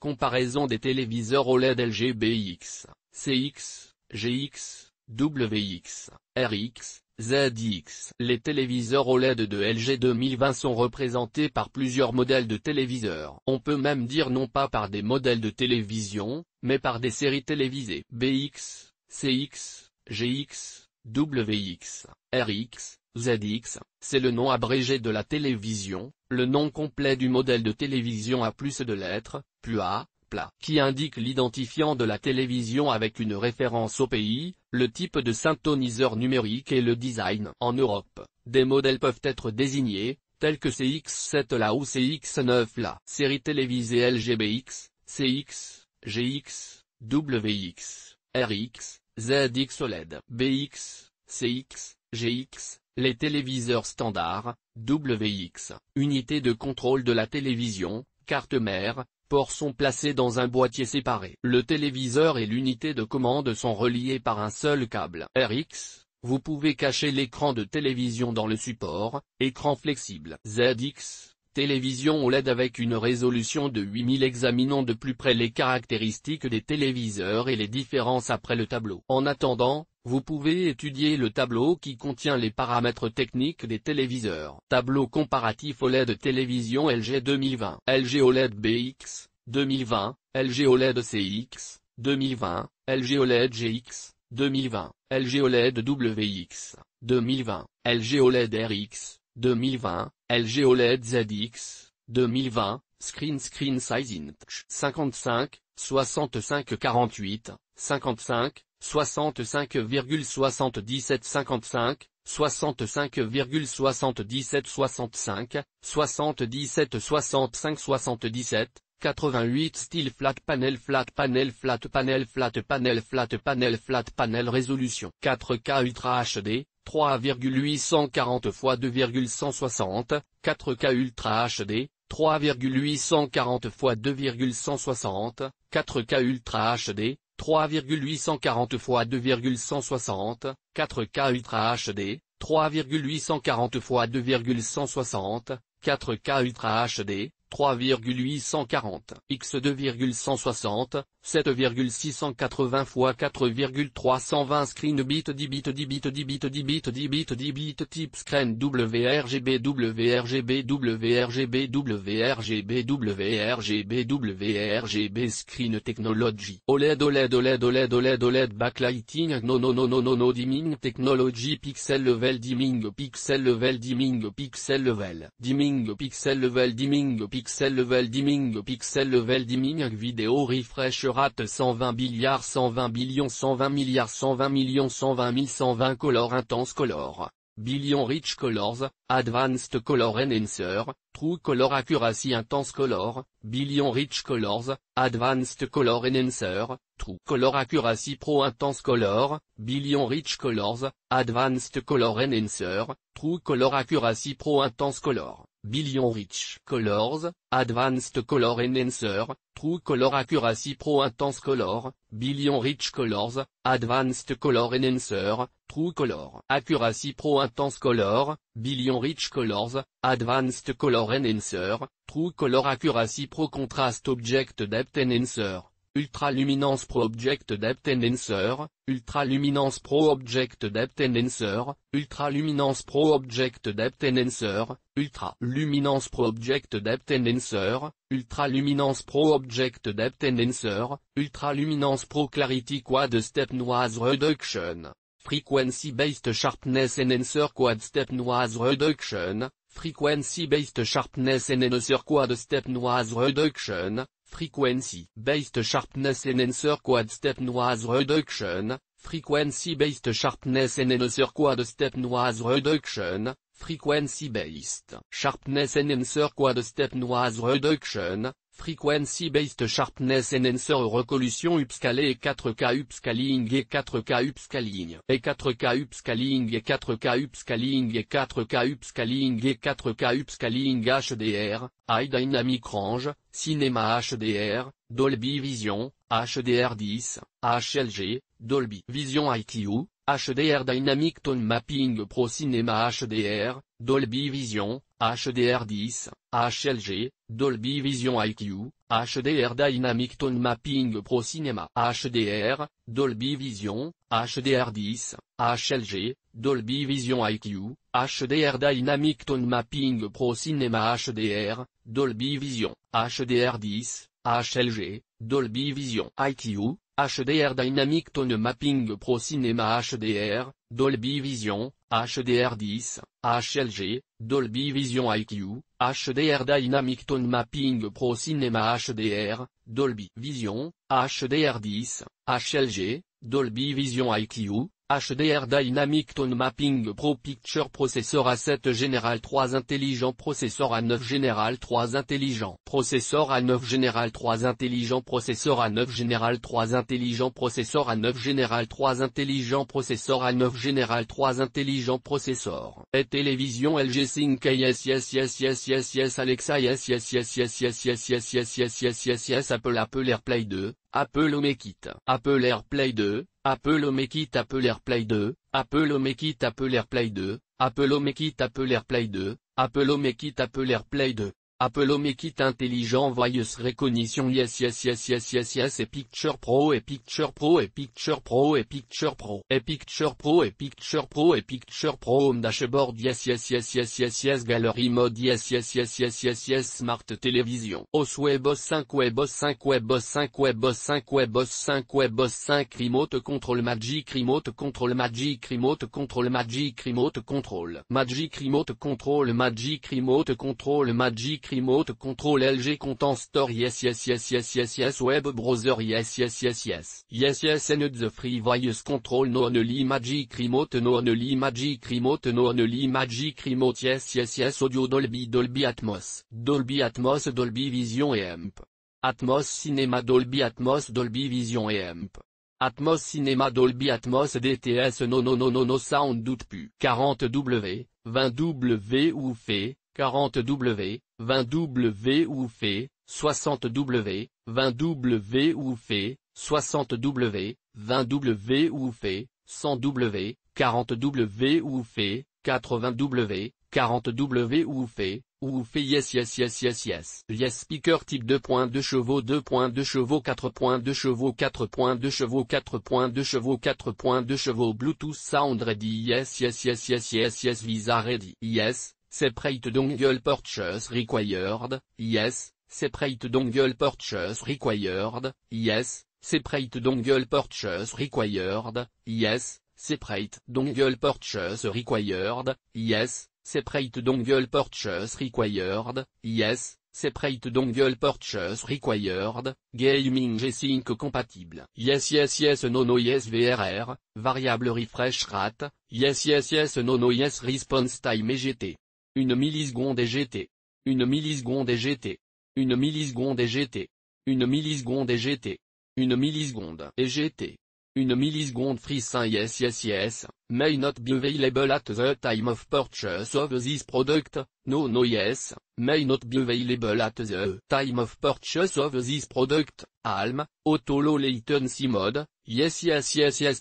Comparaison des téléviseurs OLED LG BX, CX, GX, WX, RX, ZX. Les téléviseurs OLED de LG 2020 sont représentés par plusieurs modèles de téléviseurs. On peut même dire non pas par des modèles de télévision, mais par des séries télévisées. BX, CX, GX, WX, RX, ZX, c'est le nom abrégé de la télévision, le nom complet du modèle de télévision à plus de lettres, PLA, qui indique l'identifiant de la télévision avec une référence au pays, le type de syntoniseur numérique et le design. En Europe, des modèles peuvent être désignés, tels que CX7 LA ou CX9 LA. Série télévisée LGBX, CX, GX, WX, RX, ZX OLED. BX, CX, GX, les téléviseurs standards, WX. Unité de contrôle de la télévision, carte mère, ports sont placés dans un boîtier séparé. Le téléviseur et l'unité de commande sont reliés par un seul câble. RX, vous pouvez cacher l'écran de télévision dans le support, écran flexible. ZX, télévision OLED avec une résolution de 8000. Examinons de plus près les caractéristiques des téléviseurs et les différences après le tableau. En attendant, vous pouvez étudier le tableau qui contient les paramètres techniques des téléviseurs. Tableau comparatif OLED télévision LG 2020. LG OLED BX, 2020, LG OLED CX, 2020, LG OLED GX, 2020, LG OLED WX, 2020, LG OLED RX, 2020, LG OLED ZX, 2020, Screen Size Inch 55, 65 48, 55, 65,77 55, 65,77 65, 77 65 77, 88 style flat panel résolution 4K Ultra HD, 3,840 x 2,160, 4K Ultra HD, 3,840 x 2,160, 4K Ultra HD, 3,840 x 2,160, 4K Ultra HD, 3,840 x 2,160, 4K Ultra HD, 3,840 x 2,160, 7,680 x 4,320 screen bit 10 bit 10 bit 10 bit 10 bit 10 bit 10 bit type screen WRGB screen technology OLED backlighting no dimming technology pixel level dimming vidéo refresh rate 120 billiards 120 billions 120 milliards 120 millions 120 000 120 color intense color, billion rich colors, advanced color enhancer, true color accuracy intense color, billion rich colors, advanced color enhancer, true color accuracy pro intense color, billion rich colors, advanced color enhancer, true color accuracy pro intense color. Billion Rich Colors, Advanced Color Enhancer, True Color Accuracy Pro Intense Color, Billion Rich Colors, Advanced Color Enhancer, True Color Accuracy Pro Intense Color, Billion Rich Colors, Advanced Color Enhancer, True Color Accuracy Pro Contrast Object Depth Enhancer. Ultra Luminance Pro Object Depth Enhancer, Ultra Luminance Pro Object Depth Enhancer, Ultra Luminance Pro Object Depth Enhancer, Ultra Luminance Pro Object Depth Enhancer, Ultra Luminance Pro Object Depth Enhancer, Ultra Luminance Pro Clarity Quad Step Noise Reduction, Frequency Based Sharpness Enhancer Quad Step Noise Reduction, Frequency Based Sharpness Enhancer Quad Step Noise Reduction, Frequency Based Sharpness Enhancer Quad Step Noise Reduction, Frequency Based Sharpness Enhancer Quad Step Noise Reduction, Frequency Based Sharpness Enhancer Quad Step Noise Reduction, Frequency Based Sharpness Enhancer Resolution upscalée et 4K upscaling et 4K upscaling et 4K upscaling et 4K upscaling et 4K upscaling et 4K upscaling HDR, High Dynamic Range, Cinema HDR, Dolby Vision, HDR10, HLG, Dolby Vision IQ, HDR Dynamic Tone Mapping Pro Cinema HDR, Dolby Vision, HDR10, HLG, Dolby Vision IQ, HDR Dynamic Tone Mapping Pro Cinema HDR, Dolby Vision, HDR10, HLG, Dolby Vision IQ, HDR Dynamic Tone Mapping Pro Cinema HDR, Dolby Vision, HDR10, HLG, Dolby Vision IQ, HDR Dynamic Tone Mapping Pro Cinema HDR, Dolby Vision, HDR10, HLG, Dolby Vision IQ, HDR Dynamic Tone Mapping Pro Cinema HDR, Dolby Vision, HDR10, HLG, Dolby Vision IQ, HDR Dynamic Tone Mapping Pro Picture Processor A7 General 3 Intelligent Processor A9 General 3 Intelligent Processor A9 General 3 Intelligent Processor A9 General 3 Intelligent Processor A9 General 3 Intelligent Processor A9 General 3 Intelligent Processor et télévision LG Sync yes Alexa yes Apple AirPlay 2, Apple HomeKit, Apple AirPlay 2, Apple HomeKit Apple AirPlay 2, Apple HomeKit Apple AirPlay 2, Apple HomeKit Apple AirPlay 2, Apple HomeKit Apple AirPlay 2, Apple HomeKit Intelligent Voice Recognition yes et Picture Pro et Picture Pro et Picture Pro et Picture Pro et Picture Pro et Picture Pro et Picture Pro Home Dashboard yes Gallery Mode yes Smart Télévision OS WebOS 5 WebOS 5 WebOS 5 WebOS 5 WebOS 5 WebOS 5 Remote Control Magic Remote Control Magic Remote Control Magic Remote Control Magic Remote Control Magic Remote Control Magic Remote Control LG Content Store yes Web Browser yes and the free voice control no only Magic Remote no only Magic Remote no only Magic Remote yes Audio Dolby Atmos Dolby Vision et Amp Atmos Cinema Dolby Vision et Amp Atmos Cinema Dolby Atmos DTS no Sound doute plus 40W 20W ou fait 40W 20W ou fait 60W 20W ou fait 60W 20W ou fait 100W 40W ou fait 80W 40W ou fait yes speaker type 2.2 chevaux 2.2 chevaux 4.2 chevaux 4.2 chevaux 4.2 chevaux 4.2 chevaux Bluetooth sound ready yes Visa ready yes separate dongle purchase required yes separate dongle purchase required yes separate dongle purchase required yes separate dongle purchase required yes separate dongle purchase required yes separate dongle purchase required gaming G-Sync compatible yes no yes VRR variable refresh rate yes no yes response time EGT 1 milliseconde EGT 1 milliseconde EGT 1 milliseconde EGT 1 milliseconde EGT 1 milliseconde EGT 1 milliseconde FreeSync yes may not be available at the time of purchase of this product no yes may not be available at the time of purchase of this product ALM auto low latency mode yes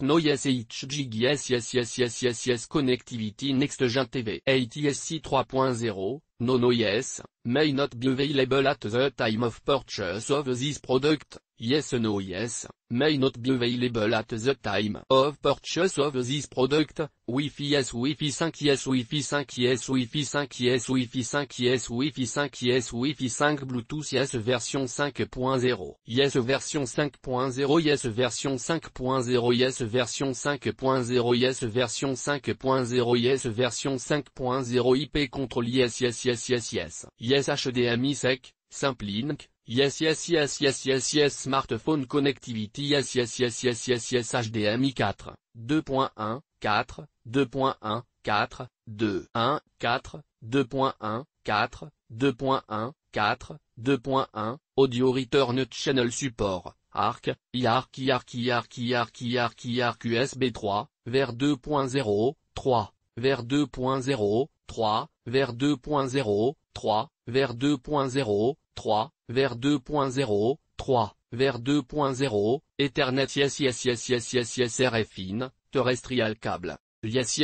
no yes HG yes connectivity next gen TV ATSC 3.0 no yes may not be available at the time of purchase of this product yes no yes may not be available at the time of purchase of this product Wi-Fi yes Wi-Fi 5 yes Wi-Fi 5 yes Wi-Fi 5 yes Wi-Fi 5 yes Wi-Fi 5 yes Wi-Fi 5 Bluetooth yes version 5.0 yes version 5.0 yes version 5.0 yes version 5.0 yes version 5.0 yes version 5.0 IP control yes HDMI sec Simplink yes smartphone connectivity yes HDMI 4 2.1 4 2.1 4 2.1 4 2.1 4 2.1 4 2.1 audio return channel support ARC USB 3 vers 2.0 3 vers 2.0 3 vers 2.0 3 vers 2.0 3 vers 2.0 3 vers 2.0 Ethernet yes RF-in terrestrial cable yes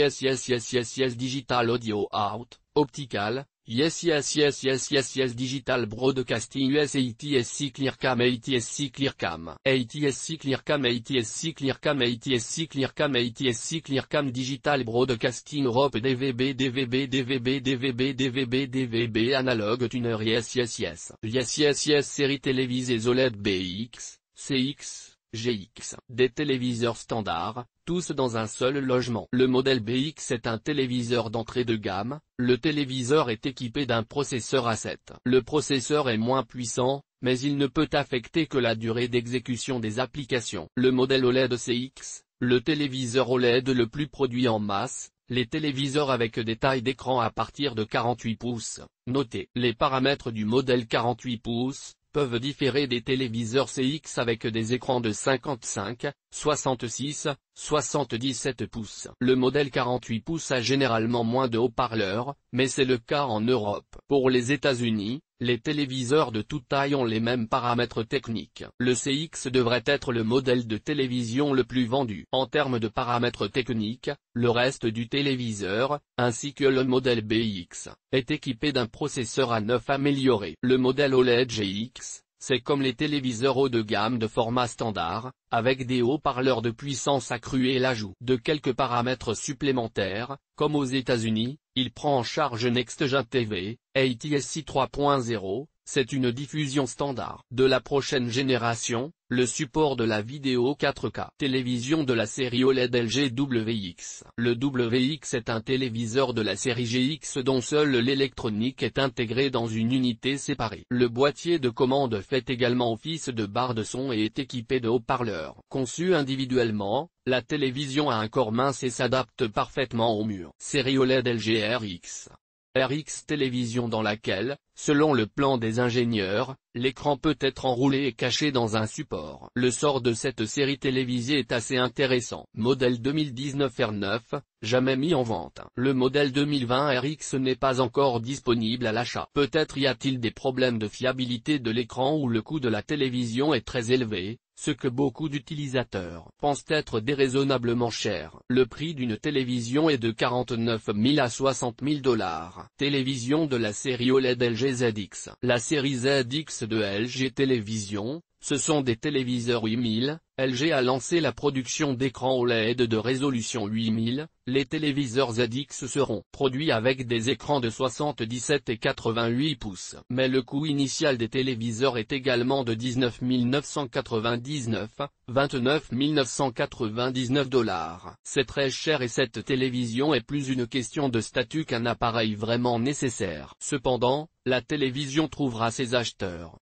digital audio out optical Yes yes yes yes yes yes Digital Broadcasting US ATSC Clearcam ATSC Clearcam ATSC Clearcam ATSC Clearcam ATSC Clearcam ATSC Clearcam Digital Broadcasting Europe DVB DVB DVB DVB DVB DVB Analog Tuner yes yes yes yes yes yes Série télévisée OLED BX, CX, GX. Des téléviseurs standards, tous dans un seul logement. Le modèle BX est un téléviseur d'entrée de gamme, le téléviseur est équipé d'un processeur A7. Le processeur est moins puissant, mais il ne peut affecter que la durée d'exécution des applications. Le modèle OLED CX, le téléviseur OLED le plus produit en masse, les téléviseurs avec des tailles d'écran à partir de 48 pouces. Notez, les paramètres du modèle 48 pouces, peuvent différer des téléviseurs CX avec des écrans de 55, 66, 77 pouces. Le modèle 48 pouces a généralement moins de haut-parleurs, mais c'est le cas en Europe. Pour les États-Unis, les téléviseurs de toute taille ont les mêmes paramètres techniques. Le CX devrait être le modèle de télévision le plus vendu. En termes de paramètres techniques, le reste du téléviseur, ainsi que le modèle BX, est équipé d'un processeur A9 amélioré. Le modèle OLED GX, c'est comme les téléviseurs haut de gamme de format standard, avec des haut-parleurs de puissance accrue et l'ajout de quelques paramètres supplémentaires, comme aux États-Unis, il prend en charge NextGen TV, ATSC 3.0, c'est une diffusion standard de la prochaine génération, le support de la vidéo 4K. Télévision de la série OLED LG WX. Le WX est un téléviseur de la série GX dont seule l'électronique est intégrée dans une unité séparée. Le boîtier de commande fait également office de barre de son et est équipé de haut-parleurs. Conçu individuellement, la télévision a un corps mince et s'adapte parfaitement au mur. Série OLED LG RX. RX télévision dans laquelle, selon le plan des ingénieurs, l'écran peut être enroulé et caché dans un support. Le sort de cette série télévisée est assez intéressant. Modèle 2019 R9, jamais mis en vente. Le modèle 2020 RX n'est pas encore disponible à l'achat. Peut-être y a-t-il des problèmes de fiabilité de l'écran ou le coût de la télévision est très élevé, ce que beaucoup d'utilisateurs pensent être déraisonnablement cher. Le prix d'une télévision est de 49 000 à 60 000 $. Télévision de la série OLED LG ZX. La série ZX de LG Télévision, ce sont des téléviseurs 8000, LG a lancé la production d'écrans OLED de résolution 8000, les téléviseurs ZX seront produits avec des écrans de 77 et 88 pouces. Mais le coût initial des téléviseurs est également de 19 999, 29 999 $. C'est très cher et cette télévision est plus une question de statut qu'un appareil vraiment nécessaire. Cependant, la télévision trouvera ses acheteurs.